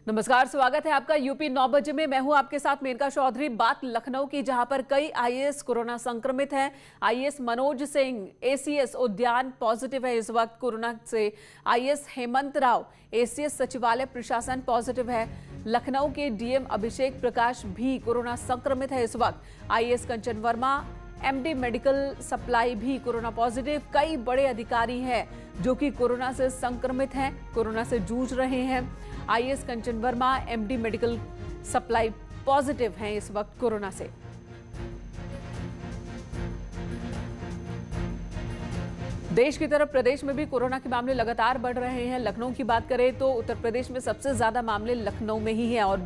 नमस्कार, स्वागत है आपका यूपी 9 बजे में। मैं हूं आपके साथ मेनका चौधरी। बात लखनऊ की, जहां पर कई आईएएस कोरोना संक्रमित हैं। आईएएस मनोज सिंह एसीएस उद्यान पॉजिटिव है इस वक्त कोरोना से। आईएएस हेमंत राव एसीएस सचिवालय प्रशासन पॉजिटिव है। लखनऊ के डीएम अभिषेक प्रकाश भी कोरोना संक्रमित है इस वक्त। IAS Kanchan Verma MD medical supply भी कोरोना पॉजिटिव। कई बड़े अधिकारी हैं जो कि कोरोना से संक्रमित हैं, कोरोना से जूझ रहे हैं। IAS Kanchan Verma MD medical supply positive हैं इस वक्त कोरोना से। देश की तरफ प्रदेश में भी कोरोना के मामले लगातार बढ़ रहे हैं। लखनऊ की बात करें तो उत्तर प्रदेश में सबसे ज्यादा मामले लखनऊ में ही हैं और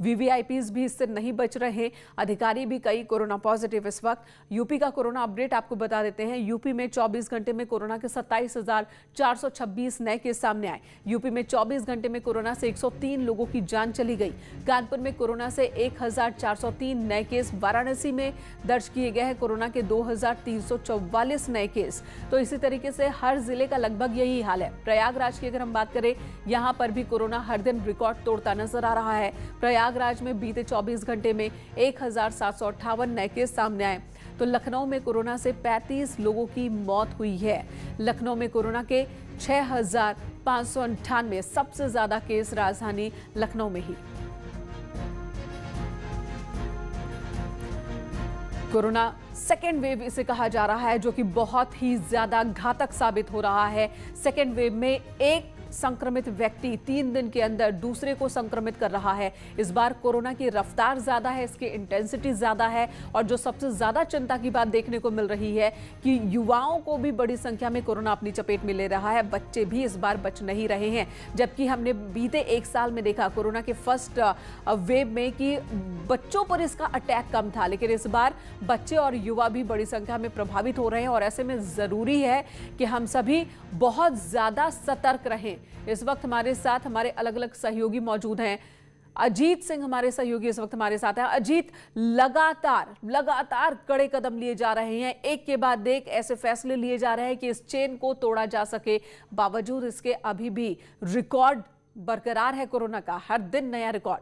वीवीआईपीज भी इससे नहीं बच रहे। अधिकारी भी कई कोरोना पॉजिटिव इस वक्त। यूपी का कोरोना अपडेट आपको बता देते हैं। यूपी में 24 घंटे में कोरोना के 27,426 नए केस सामने आए। यूपी में 24 घंटे में कोरोना से 103 लोगों की जान चली गई। कानपुर में कोरोना से 1,403 नए केस। वाराणसी में दर्ज किए गए हैं कोरोना के 2,344 नए केस। तो इसी तरीके से हर जिले का लगभग यही हाल है। प्रयागराज की अगर हम बात करें, यहां पर भी कोरोना हर दिन रिकॉर्ड तोड़ता नजर आ रहा है। प्रयागराज में बीते 24 घंटे में 1,758 नए केस सामने आए। तो लखनऊ में कोरोना से 35 लोगों की मौत हुई है। लखनऊ में कोरोना के 6,598 सबसे ज्यादा केस राजधानी लखनऊ में ही। कोरोना सेकेंड वेव इसे कहा जा रहा है, जो कि बहुत ही ज्यादा घातक साबित हो रहा है। सेकेंड वेव में एक संक्रमित व्यक्ति 3 दिन के अंदर दूसरे को संक्रमित कर रहा है। इस बार कोरोना की रफ्तार ज्यादा है, इसकी इंटेंसिटी ज्यादा है और जो सबसे ज्यादा चिंता की बात देखने को मिल रही है कि युवाओं को भी बड़ी संख्या में कोरोना अपनी चपेट में ले रहा है। बच्चे भी इस बार बच नहीं रहे हैं, जबकि हमने बीते 1 साल में देखा कोरोना के फर्स्ट वेव में कि बच्चों पर इसका अटैक कम था, लेकिन इस बार बच्चे और युवा भी बड़ी संख्या में प्रभावित हो रहे हैं और ऐसे में जरूरी है कि हम सभी बहुत ज्यादा सतर्क रहें। इस वक्त हमारे साथ हमारे अलग अलग सहयोगी मौजूद हैं। अजीत सिंह हमारे सहयोगी इस वक्त हमारे साथ हैं। अजीत, लगातार कड़े कदम लिए जा रहे हैं, एक के बाद एक ऐसे फैसले लिए जा रहे हैं कि इस चेन को तोड़ा जा सके। बावजूद इसके अभी भी रिकॉर्ड बरकरार है कोरोना का, हर दिन नया रिकॉर्ड।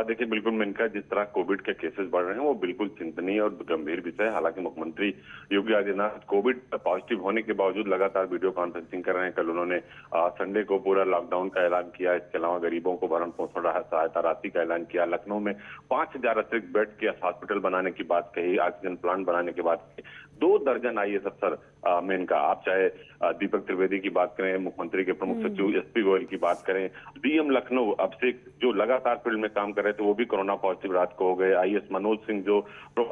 देखिए, बिल्कुल मेनका, जिस तरह कोविड के केसेस बढ़ रहे हैं वो बिल्कुल चिंतनीय और गंभीर विषय है। हालांकि मुख्यमंत्री योगी आदित्यनाथ कोविड पॉजिटिव होने के बावजूद लगातार वीडियो कॉन्फ्रेंसिंग कर रहे हैं। कल उन्होंने संडे को पूरा लॉकडाउन का ऐलान किया। इसके अलावा गरीबों को भरण पोषण सहायता राशि का ऐलान किया। लखनऊ में 5,000 अतिरिक्त बेड के हॉस्पिटल बनाने की बात कही, ऑक्सीजन प्लांट बनाने की बात कही। 2 दर्जन आईएएस अफसर मेनका, आप चाहे दीपक त्रिवेदी की बात करें, मुख्यमंत्री के प्रमुख सचिव एसपी गोयल की बात करें, डीएम लखनऊ अभिषेक जो लगातार फील्ड में काम कर रहे थे वो भी कोरोना पॉजिटिव रात को हो गए। आईएएस मनोज सिंह जो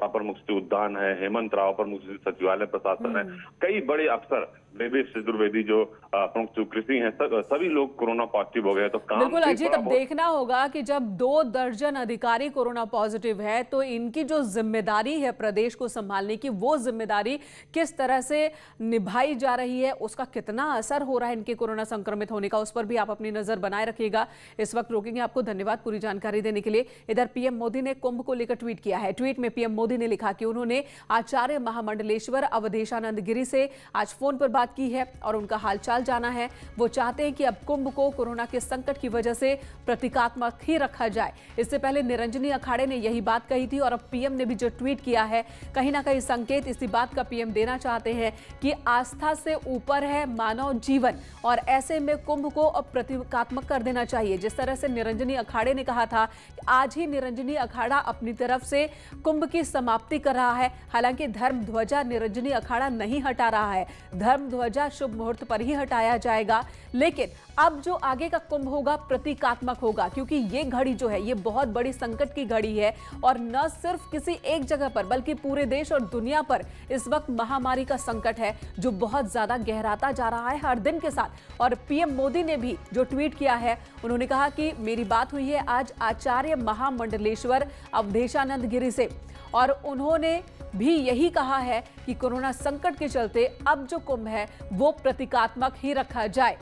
अपर मुख्य सचिव उद्यान है, हेमंत राव अपर मुख्य सचिव सचिवालय प्रशासन है, कई बड़े अफसर, देवेश चतुर्वेदी जो प्रमुख सचिव कृषि हैं, सभी लोग कोरोना पॉजिटिव हो गए। तो काम बिल्कुल अजीत, अब देखना होगा कि जब 2 दर्जन अधिकारी कोरोना पॉजिटिव है तो इनकी जो जिम्मेदारी है प्रदेश को संभालने की, वो जिम्मेदारी किस तरह से निभाई जा रही है, उसका कितना असर हो रहा है इनके कोरोना संक्रमित होने का, उस पर भी आप अपनी नजर बनाए रखिएगा। इस वक्त रोकेंगे आपको। धन्यवाद पूरी जानकारी देने के लिए। इधर पीएम मोदी ने कुंभ को लेकर ट्वीट किया है। ट्वीट में पीएम मोदी ने लिखा कि उन्होंने आचार्य महामंडलेश्वर अवधेशानंद गिरी से आज फोन पर बात की है और उनका हालचाल जाना है। वो चाहते हैं कि अब कुंभ को कोरोना के संकट की वजह से प्रतीकात्मक ही रखा जाए। इससे पहले निरंजनी अखाड़े ने यही बात कही थी और अब पीएम ने भी जो ट्वीट किया है, कहीं ना कहीं संकेत इसी बात का पीएम देना चाहते हैं कि आस्था से ऊपर है मानव जीवन और ऐसे में कुंभ को अब प्रतीकात्मक कर देना चाहिए। जिस तरह से निरंजनी अखाड़े ने कहा था, आज ही निरंजनी अखाड़ा अपनी तरफ से कुंभ की समाप्ति कर रहा है। हालांकि धर्म ध्वजा निरंजनी अखाड़ा नहीं हटा रहा है, धर्म ध्वजा शुभ मुहूर्त पर ही हटाया जाएगा, लेकिन अब जो आगे का कुंभ होगा प्रतीकात्मक होगा, क्योंकि ये घड़ी जो है ये बहुत बड़ी संकट की घड़ी है और न सिर्फ किसी एक जगह पर बल्कि पूरे देश और दुनिया पर इस वक्त महामारी का संकट है जो बहुत ज्यादा गहराता जा रहा है हर दिन के साथ। और पीएम मोदी ने भी जो ट्वीट किया है, उन्होंने कहा कि मेरी बात हुई है आज आचार्य महामंडलेश्वर अवधेशानंद गिरी से और उन्होंने भी यही कहा है कि कोरोना संकट के चलते अब जो कुंभ है वो प्रतीकात्मक ही रखा जाए।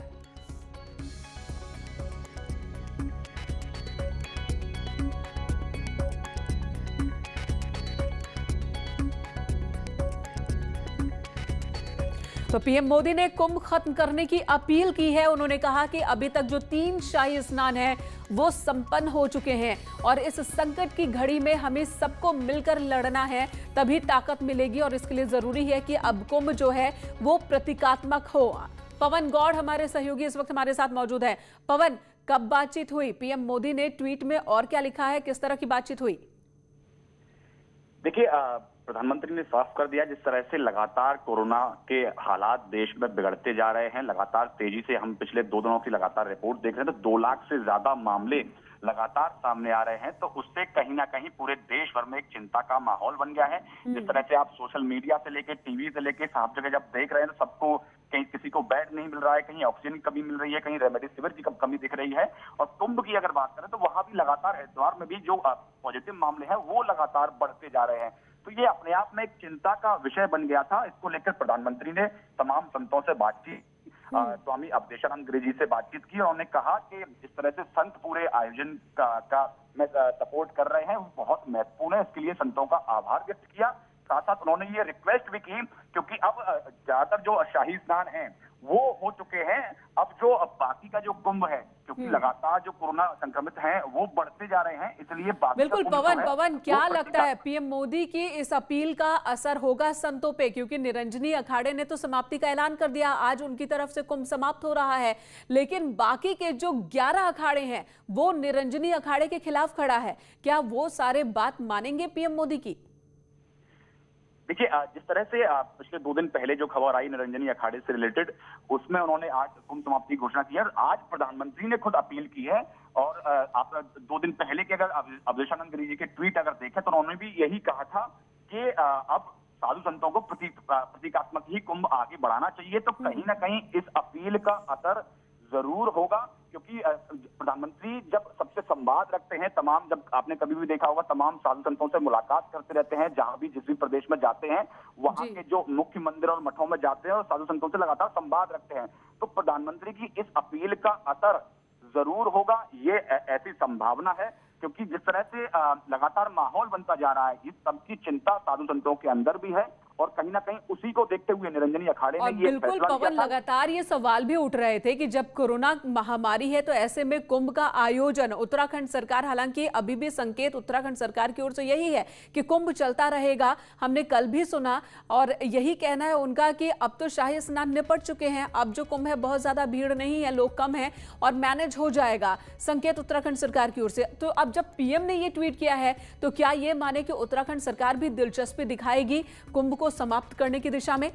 तो पीएम मोदी ने कुंभ खत्म करने की अपील की है। उन्होंने कहा कि अभी तक जो 3 शाही स्नान हैं वो संपन्न हो चुके हैं और इस संकट की घड़ी में हमें सबको मिलकर लड़ना है, तभी ताकत मिलेगी और इसके लिए जरूरी है कि अब कुंभ जो है वो प्रतीकात्मक हो। पवन गौड़ हमारे सहयोगी इस वक्त हमारे साथ मौजूद है। पवन, कब बातचीत हुई? पीएम मोदी ने ट्वीट में और क्या लिखा है, किस तरह की बातचीत हुई? देखिए, प्रधानमंत्री ने साफ कर दिया, जिस तरह से लगातार कोरोना के हालात देश में बिगड़ते जा रहे हैं, लगातार तेजी से हम पिछले 2 दिनों की लगातार रिपोर्ट देख रहे हैं, तो 2 लाख से ज्यादा मामले लगातार सामने आ रहे हैं। तो उससे कहीं ना कहीं पूरे देश भर में एक चिंता का माहौल बन गया है। जिस तरह से आप सोशल मीडिया से लेके टीवी से लेके सब जगह जब देख रहे हैं, तो सबको कहीं किसी को बेड नहीं मिल रहा है, कहीं ऑक्सीजन की कमी मिल रही है, कहीं रेमडेसिविर की कमी दिख रही है। और कुंभ की अगर बात करें तो वहां भी लगातार हरिद्वार में भी जो पॉजिटिव मामले हैं वो लगातार बढ़ते जा रहे हैं। तो ये अपने आप में एक चिंता का विषय बन गया था। इसको लेकर प्रधानमंत्री ने तमाम संतों से बातचीत, स्वामी अवधेशानंद गिरी जी से बातचीत की और उन्होंने कहा कि इस तरह से संत पूरे आयोजन का में सपोर्ट कर रहे हैं, वो बहुत महत्वपूर्ण है। इसके लिए संतों का आभार व्यक्त किया। साथ साथ उन्होंने ये रिक्वेस्ट भी की, क्योंकि अब ज्यादातर जो शाही स्नान हैं वो हो चुके हैं, अब जो बाकी का जो कुंभ है, क्योंकि लगातार जो कोरोना संक्रमित हैं वो बढ़ते जा रहे हैं, इसलिए बाकी बिल्कुल। पवन, क्या लगता है का पीएम मोदी की इस अपील का असर होगा संतों पे? क्योंकि निरंजनी अखाड़े ने तो समाप्ति का ऐलान कर दिया, आज उनकी तरफ से कुंभ समाप्त हो रहा है, लेकिन बाकी के जो 11 अखाड़े हैं वो निरंजनी अखाड़े के खिलाफ खड़ा है। क्या वो सारे बात मानेंगे पीएम मोदी की? देखिए, जिस तरह से पिछले 2 दिन पहले जो खबर आई निरंजनी अखाड़े से रिलेटेड, उसमें उन्होंने आज कुंभ समाप्ति की घोषणा की है और आज प्रधानमंत्री ने खुद अपील की है। और आप 2 दिन पहले के अगर अवधेशानंद गिरी जी के ट्वीट अगर देखें तो उन्होंने भी यही कहा था कि अब साधु संतों को प्रतीकात्मक ही कुंभ आगे बढ़ाना चाहिए। तो कहीं ना कहीं इस अपील का असर जरूर होगा, क्योंकि प्रधानमंत्री जब सबसे संवाद रखते हैं, तमाम, जब आपने कभी भी देखा होगा, तमाम साधु संतों से मुलाकात करते रहते हैं, जहां भी जिस भी प्रदेश में जाते हैं वहां के जो मुख्य मंदिर और मठों में जाते हैं और साधु संतों से लगातार संवाद रखते हैं। तो प्रधानमंत्री की इस अपील का असर जरूर होगा, ये ऐसी संभावना है, क्योंकि जिस तरह से लगातार माहौल बनता जा रहा है, इस सबकी चिंता साधु संतों के अंदर भी है और कहीं ना कहीं उसी को देखते हुए निरंजनी अखाड़े ने ये बिल्कुल पवन, लगातार ये सवाल भी उठ रहे थे कि जब कोरोना महामारी है तो ऐसे में कुंभ का आयोजन, उत्तराखंड सरकार, हालांकि अभी भी संकेत उत्तराखंड सरकार की ओर से यही है कि कुंभ चलता रहेगा, हमने कल भी सुना, और यही कहना है उनका कि अब तो शाही स्नान निपट चुके हैं, अब जो कुंभ है बहुत ज्यादा भीड़ नहीं है, लोग कम है और मैनेज हो जाएगा, संकेत उत्तराखंड सरकार की ओर से। तो अब जब पीएम ने ये ट्वीट किया है तो क्या ये माने कि उत्तराखंड सरकार भी दिलचस्पी दिखाएगी कुंभ को समाप्त करने की दिशा में?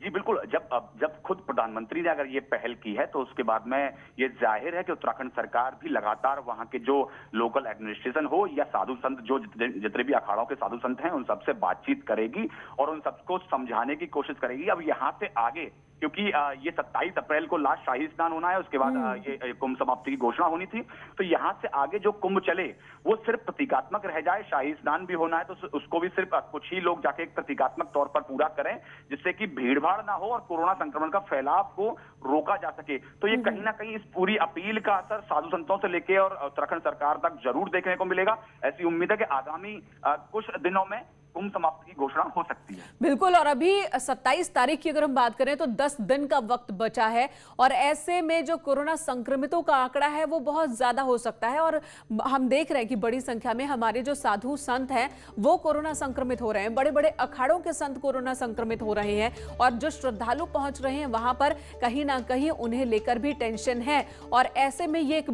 जी बिल्कुल। जब खुद प्रधानमंत्री ने अगर ये पहल की है तो उसके बाद में ये जाहिर है कि उत्तराखंड सरकार भी लगातार वहां के जो लोकल एडमिनिस्ट्रेशन हो या साधु संत, जो जितने भी अखाड़ों के साधु संत हैं, उन सबसे बातचीत करेगी और उन सबको समझाने की कोशिश करेगी। अब यहाँ से आगे, क्योंकि ये 27 अप्रैल को लास्ट शाही स्नान होना है, उसके बाद ये कुंभ समाप्ति की घोषणा होनी थी, तो यहाँ से आगे जो कुंभ चले वो सिर्फ प्रतीकात्मक रह जाए। शाही स्नान भी होना है तो उसको भी सिर्फ कुछ ही लोग जाके एक प्रतीकात्मक तौर पर पूरा करें, जिससे कि भीड़भाड़ ना हो और कोरोना संक्रमण का फैलाव को रोका जा सके। तो ये कहीं ना कहीं इस पूरी अपील का असर साधु संतों से लेके और उत्तराखंड सरकार तक जरूर देखने को मिलेगा। ऐसी उम्मीद है कि आगामी कुछ दिनों में कुंभ समाप्ति की घोषणा हो सकती है। बिल्कुल। और अभी 27 तारीख की अगर हम बात करें तो 10 दिन का वक्त बचा है और ऐसे में जो कोरोना संक्रमितों का आंकड़ा है वो बहुत ज्यादा हो सकता है और हम देख रहे हैं कि बड़ी संख्या में हमारे जो साधु संत हैं वो कोरोना संक्रमित हो रहे हैं, बड़े बड़े अखाड़ों के संत कोरोना संक्रमित हो रहे हैं और जो श्रद्धालु पहुंच रहे हैं वहां पर कहीं ना कहीं उन्हें लेकर भी टेंशन है। और ऐसे में ये एक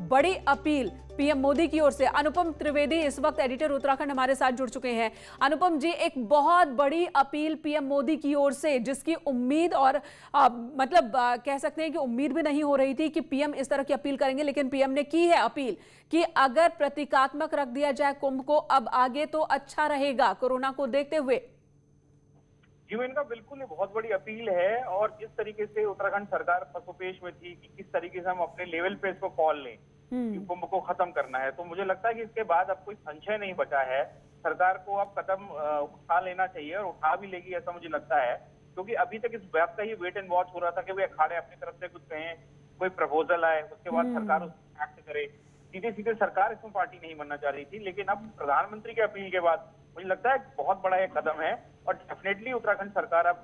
बड़ी अपील पीएम मोदी की ओर से। अनुपम त्रिवेदी इस वक्त एडिटर उत्तराखंड हमारे साथ जुड़ चुके हैं। अनुपम जी, एक बहुत बड़ी अपील पीएम मोदी की ओर से, जिसकी उम्मीद और कह सकते हैं कि उम्मीद भी नहीं हो रही थी कि पीएम इस तरह की अपील करेंगे, लेकिन पीएम ने की है अपील कि अगर प्रतीकात्मक रख दिया जाए कुंभ को अब आगे तो अच्छा रहेगा कोरोना को देखते हुए। जी, इनका बिल्कुल ये बहुत बड़ी अपील है और जिस तरीके से उत्तराखंड सरकार पसोपेश में थी कि किस तरीके से हम अपने लेवल पे इसको कॉल लें कि कुंभ को खत्म करना है, तो मुझे लगता है कि इसके बाद अब कोई संशय नहीं बचा है। सरकार को अब कदम उठा लेना चाहिए और उठा भी लेगी, ऐसा मुझे लगता है, क्योंकि अभी तक इस बात का ही वेट एंड वॉच हो रहा था कि वे अखाड़े अपनी तरफ से कुछ कहें, कोई प्रपोजल आए, उसके बाद सरकार उसको एक्ट करे। सीधे सीधे सरकार इसमें पार्टी नहीं बनना चाह रही थी, लेकिन अब प्रधानमंत्री की अपील के बाद मुझे लगता है बहुत बड़ा एक कदम है और डेफिनेटली उत्तराखंड सरकार अब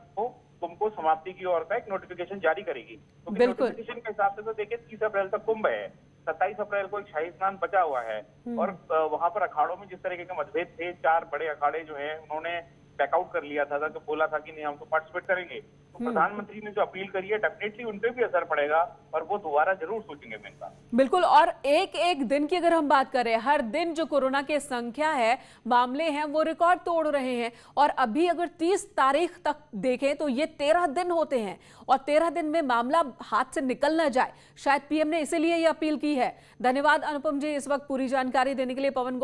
कुंभ को समाप्ति की ओर का एक नोटिफिकेशन जारी करेगी। क्योंकि बिल्कुल। नोटिफिकेशन के हिसाब से तो देखिए 30 अप्रैल तक कुंभ है, 27 अप्रैल को एक शाही स्नान बचा हुआ है और वहां पर अखाड़ों में जिस तरीके के मतभेद थे, 4 बड़े अखाड़े जो हैं उन्होंने बैकआउट कर लिया था, तो बोला था कि नहीं हम तो पार्टिसिपेट करेंगे। तो प्रधानमंत्री ने जो अपील करी है डेफिनेटली उन पे भी असर पड़ेगा और वो दोबारा जरूर सोचेंगे मेनका। बिल्कुल। और एक एक दिन की अगर हम बात करें, हर दिन जो कोरोना की संख्या है, मामले हैं, वो रिकॉर्ड तोड़ रहे हैं। और अभी अगर 30 तारीख तक देखें तो ये 13 दिन होते हैं और 13 दिन में मामला हाथ से निकल ना जाए, शायद पीएम ने इसीलिए ये अपील की है। धन्यवाद अनुपम जी, इस वक्त पूरी जानकारी देने के लिए। पवन